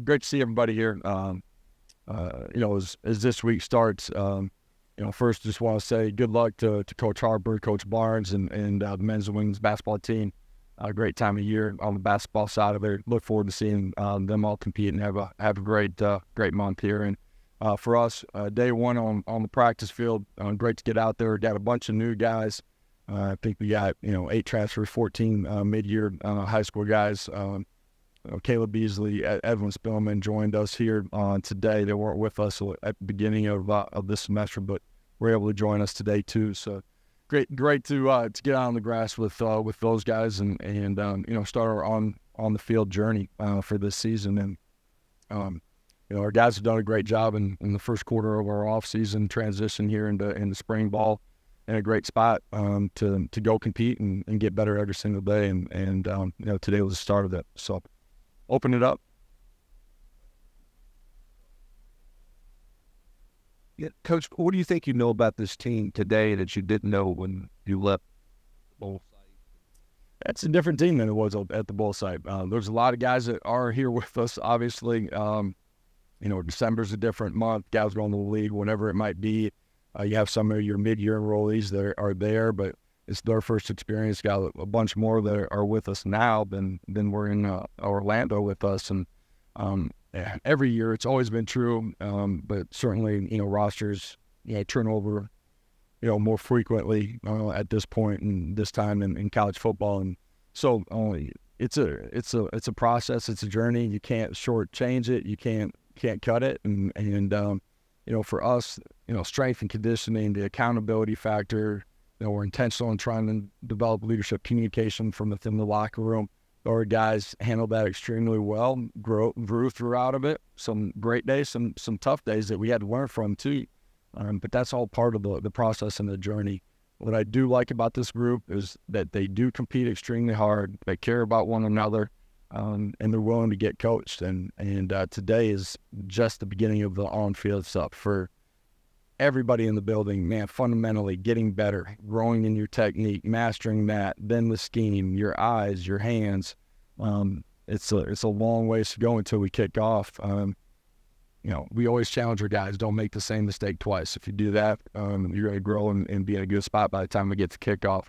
Great to see everybody here. As this week starts, first just want to say good luck to Coach Harper, Coach Barnes, and the men's and women's basketball team. Great time of year on the basketball side of it. Look forward to seeing them all compete and have a great month here. And for us, day one on the practice field, great to get out there. Got a bunch of new guys. I think we got 8 transfers, 14 mid-year high school guys. Caleb Beasley, Evan Spillman joined us here today. They weren't with us at the beginning of this semester, but were able to join us today too. So great to get out on the grass with those guys and start our on the field journey for this season. And our guys have done a great job in the first quarter of our off season transition here into spring ball. In a great spot to go compete and get better every single day. And today was the start of that. So open it up. Yeah, Coach, what do you think you know about this team today that you didn't know when you left the bowl site? It's a different team than it was at the bowl site. There's a lot of guys that are here with us, obviously. December's a different month. Guys going to the league, whatever it might be. You have some of your mid-year enrollees that are there, but it's their first experience. Got a bunch more that are with us now than were in Orlando with us. And every year it's always been true, but certainly, rosters turn over, more frequently at this point and this time in college football. And so it's a process. It's a journey. You can't shortchange it. You can't cut it. And for us, strength and conditioning, the accountability factor, we're intentional in trying to develop leadership communication from within the locker room. Our guys handled that extremely well, grew throughout of it. Some great days, some tough days that we had to learn from too. But that's all part of the process and the journey. What I do like about this group is that they do compete extremely hard. They care about one another. And they're willing to get coached. And today is just the beginning of the on-field stuff for everybody in the building, man, fundamentally getting better, growing in your technique, mastering that, then the scheme, your eyes, your hands. It's a long ways to go until we kick off. We always challenge our guys, don't make the same mistake twice. If you do that, you're going to grow and be in a good spot by the time we get to kickoff.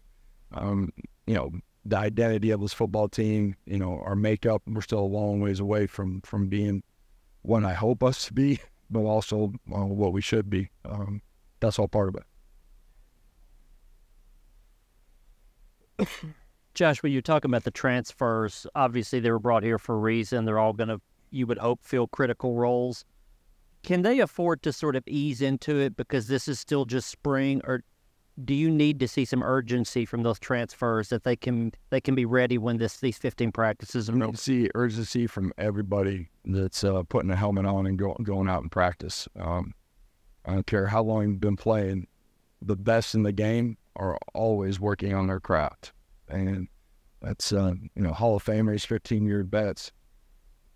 The identity of this football team, our makeup, we're still a long ways away from being what I hope us to be, but also what we should be. That's all part of it. Josh, when you're talking about the transfers, obviously they were brought here for a reason. They're all going to, you would hope, fill critical roles. Can they afford to sort of ease into it because this is still just spring, or do you need to see some urgency from those transfers that they can be ready when these 15 practices are over? See urgency from everybody that's putting a helmet on and going out and practice. I don't care how long you've been playing. The best in the game are always working on their craft, and that's Hall of Famers, 15-year vets.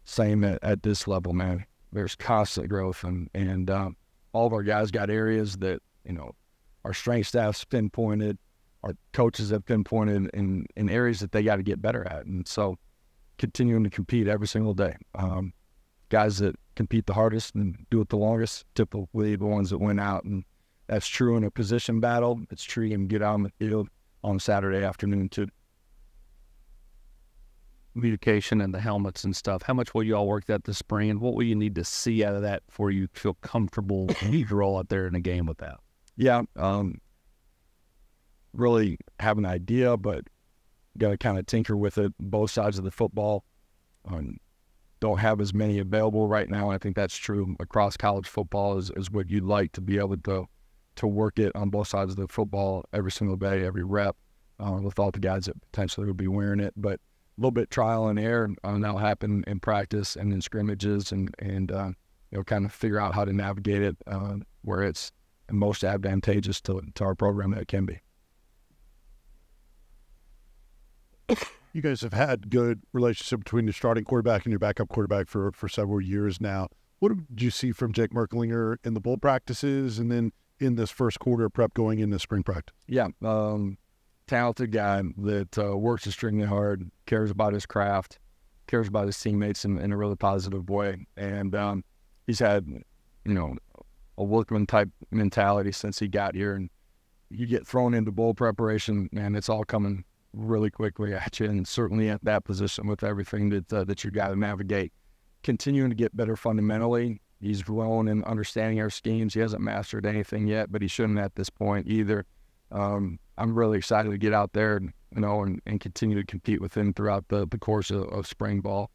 Same at this level, man. There's constant growth, and all of our guys got areas that our strength staff's pinpointed, our coaches have pinpointed in areas that they got to get better at. And so continuing to compete every single day. Guys that compete the hardest and do it the longest, typically the ones that win out. And that's true in a position battle. It's true you can get out on the field on Saturday afternoon too. Communication and the helmets and stuff. How much will you all work that this spring, and what will you need to see out of that before you feel comfortable to roll out there in a game with that? Yeah, really have an idea, but got to kind of tinker with it. Both sides of the football don't have as many available right now. I think that's true across college football is what you'd like to be able to work it on both sides of the football every single day, every rep, with all the guys that potentially would be wearing it. But a little bit trial and error that'll happen in practice and in scrimmages and kind of figure out how to navigate it where it's most advantageous to our program that it can be. You guys have had good relationship between your starting quarterback and your backup quarterback for several years now. What did you see from Jake Merklinger in the bowl practices and then in this first quarter prep going into spring practice? Yeah, talented guy that works extremely hard, cares about his craft, cares about his teammates in a really positive way. And he's had, a workman type mentality since he got here. And you get thrown into bowl preparation, man, it's all coming really quickly at you. And certainly at that position with everything that you got to navigate, continuing to get better fundamentally. He's grown in understanding our schemes. He hasn't mastered anything yet, but he shouldn't at this point either. I'm really excited to get out there, and continue to compete with him throughout the course of spring ball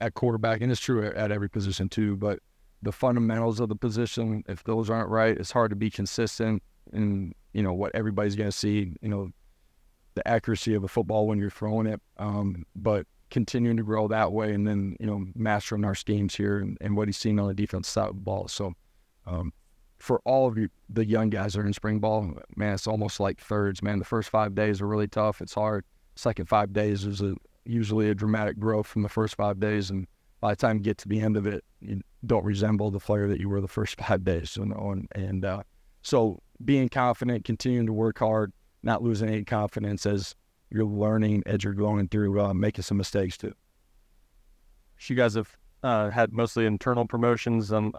at quarterback. And it's true at every position too, but the fundamentals of the position, if those aren't right, it's hard to be consistent in, what everybody's going to see, the accuracy of a football when you're throwing it. But continuing to grow that way, and then, mastering our schemes here and what he's seen on the defense side of the ball. So for all of you, the young guys that are in spring ball, man, it's almost like thirds, man. The first 5 days are really tough. It's hard. Second 5 days is usually a dramatic growth from the first 5 days. And by the time you get to the end of it, you don't resemble the player that you were the first 5 days, so being confident, continuing to work hard, not losing any confidence as you're learning, as you're going through making some mistakes too. You guys have had mostly internal promotions. When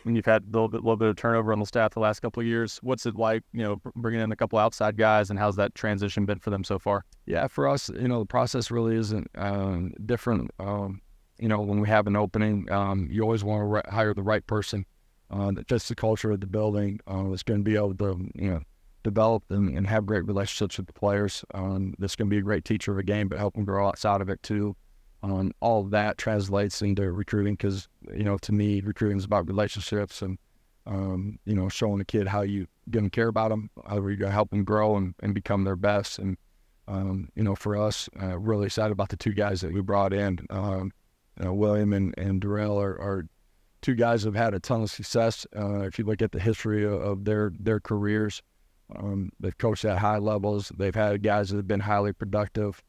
you've had a little bit of turnover on the staff the last couple of years, what's it like, bringing in a couple outside guys, and how's that transition been for them so far? Yeah, for us, the process really isn't different. When we have an opening, you always want to hire the right person that fits the culture of the building, that's going to be able to, develop and have great relationships with the players. That's going to be a great teacher of a game, but help them grow outside of it too. All of that translates into recruiting because, to me, recruiting is about relationships and, showing a kid how you going to care about them, how you're going to help them grow and become their best. And, for us, really excited about the two guys that we brought in. William and Darrell are two guys that have had a ton of success. If you look at the history of their careers, they've coached at high levels. They've had guys that have been highly productive.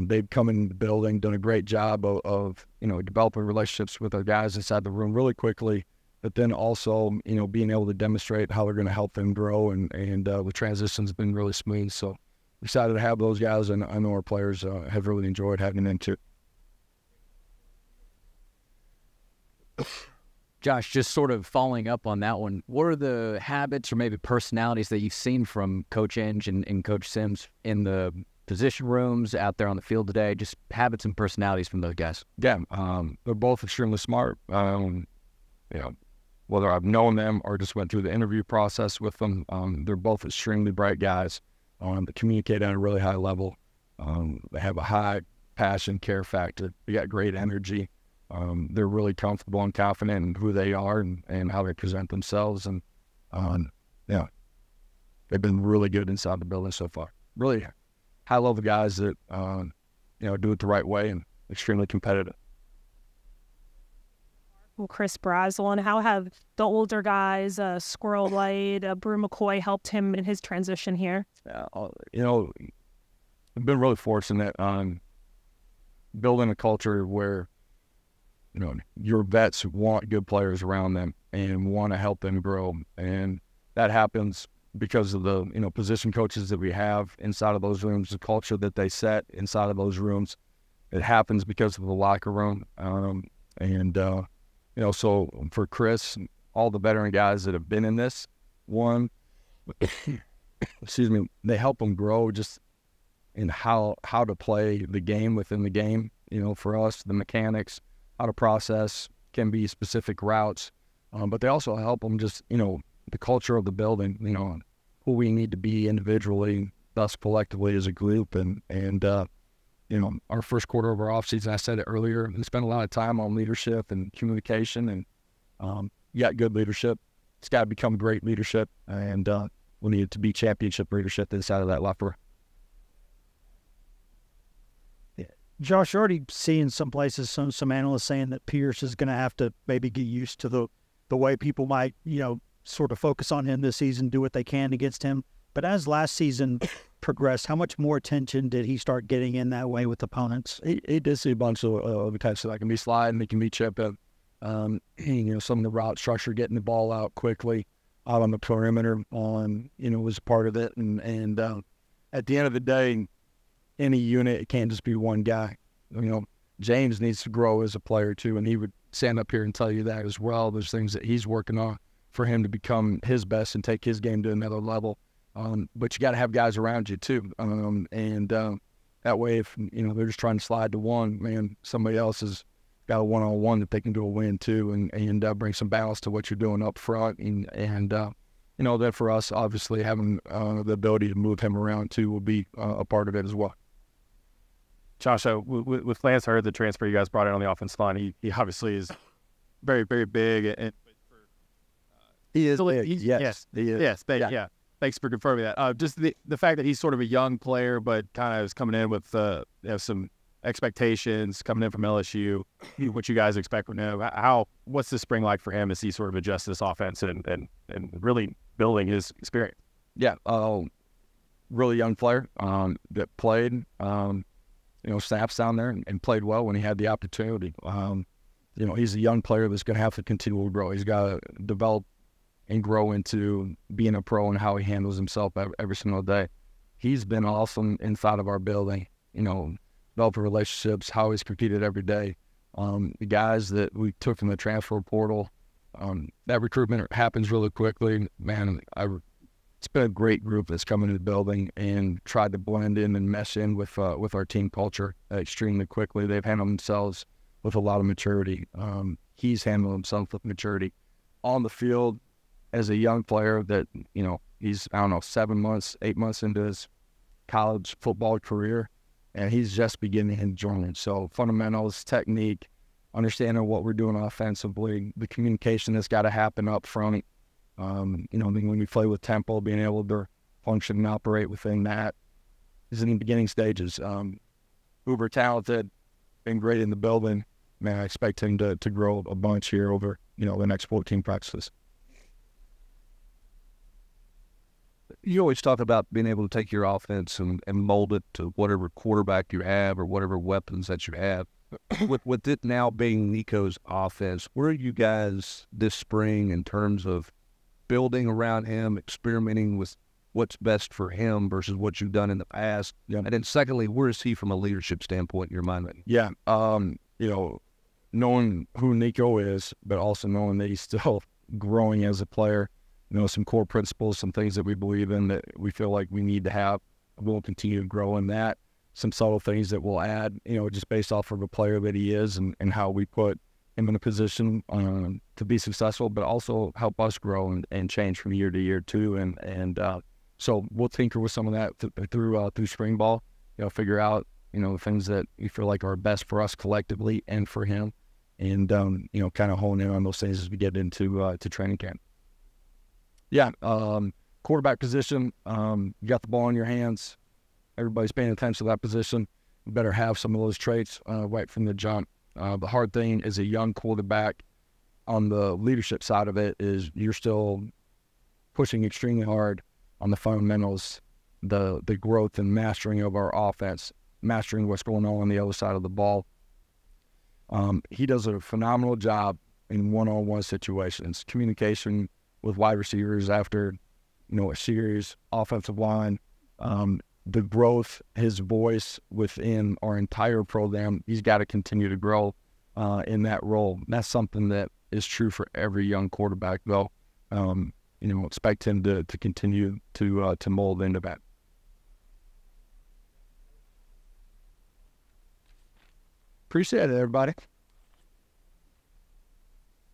They've come in the building, done a great job of developing relationships with our guys inside the room really quickly, but then also, being able to demonstrate how they're going to help them grow, and the transition's been really smooth. So excited to have those guys, and I know our players have really enjoyed having them too. Josh, just sort of following up on that one, what are the habits or maybe personalities that you've seen from Coach Inge and Coach Sims in the position rooms out there on the field today? Just habits and personalities from those guys. Yeah, they're both extremely smart. Whether I've known them or just went through the interview process with them, they're both extremely bright guys that communicate at a really high level. They have a high passion, care factor. They got great energy. They're really comfortable and confident in who they are and how they present themselves. And, they've been really good inside the building so far. Really high-level guys that, do it the right way and extremely competitive. Well, Chris Braslin, how have the older guys, Squirrel Light, Brew McCoy, helped him in his transition here? I've been really fortunate on building a culture where your vets want good players around them and want to help them grow. And that happens because of the, position coaches that we have inside of those rooms, the culture that they set inside of those rooms. It happens because of the locker room. So for Chris, all the veteran guys that have been in this, they help them grow just in how to play the game within the game. For us, the mechanics, how to process, can be specific routes, but they also help them just, the culture of the building, who we need to be individually, thus collectively as a group. And our first quarter of our offseason, I said it earlier, we spent a lot of time on leadership and communication, and you got good leadership. It's got to become great leadership, and we need it to be championship leadership inside of that locker room. Josh, you're already seeing some places, some analysts saying that Pierce is going to have to maybe get used to the way people might, sort of focus on him this season, do what they can against him. But as last season progressed, how much more attention did he start getting in that way with opponents? He did see a bunch of attempts that can be sliding, they can be chipping. Some of the route structure, getting the ball out quickly, out on the perimeter, was part of it. And at the end of the day, any unit, it can't just be one guy. James needs to grow as a player too, and he would stand up here and tell you that as well. There's things that he's working on for him to become his best and take his game to another level. But you got to have guys around you too, that way, if they're just trying to slide to one, man, somebody else has got a one-on-one that they can do a win too, and bring some balance to what you're doing up front, and then for us, obviously having the ability to move him around too will be a part of it as well. Josh, with Lance Hurd, the transfer you guys brought in on the offensive line, he obviously is very, very big. And he is big. Yes, he is. Yes, yeah. Thanks for confirming that. Just the fact that he's sort of a young player, but kind of is coming in with some expectations coming in from LSU, what you guys expect from him. What's the spring like for him as he sort of adjusts this offense and really building his experience? Yeah, really young player that played, snaps down there and played well when he had the opportunity. He's a young player that's going to have to continue to grow. He's got to develop and grow into being a pro and how he handles himself every single day. He's been awesome inside of our building, developing relationships, how he's competed every day. The guys that we took from the transfer portal, that recruitment happens really quickly. Man, it's been a great group that's come into the building and tried to blend in and mesh in with our team culture extremely quickly. They've handled themselves with a lot of maturity. He's handled himself with maturity on the field as a young player that, he's, 7 months, 8 months into his college football career, and he's just beginning his journey. So fundamentals, technique, understanding what we're doing offensively, the communication that's got to happen up front. When we play with tempo, being able to function and operate within that is in the beginning stages. Uber talented, been great in the building. Man, I expect him to grow a bunch here over, the next 14 practices. You always talk about being able to take your offense and mold it to whatever quarterback you have or whatever weapons that you have. With it now being Nico's offense, where are you guys this spring in terms of building around him, experimenting with what's best for him versus what you've done in the past? Yeah. And then secondly, where is he from a leadership standpoint in your mind? Yeah, knowing who Nico is, but also knowing that he's still growing as a player, some core principles, some things that we believe in that we feel like we need to have. We'll continue to grow in that. Some subtle things that we'll add, just based off of a player that he is and how we put him in a position to be successful, but also help us grow and change from year to year too. And so we'll tinker with some of that through spring ball, figure out, the things that we feel like are best for us collectively and for him. And, kind of hone in on those things as we get into training camp. Yeah, quarterback position, you got the ball in your hands. Everybody's paying attention to that position. You better have some of those traits right from the jump. The hard thing as a young quarterback on the leadership side of it is you're still pushing extremely hard on the fundamentals, the growth and mastering of our offense, mastering what's going on the other side of the ball. He does a phenomenal job in one-on-one situations, communication with wide receivers after, a series, offensive line, the growth, his voice within our entire program, he's got to continue to grow in that role. That's something that is true for every young quarterback, though. Expect him to continue to mold into that. Appreciate it, everybody.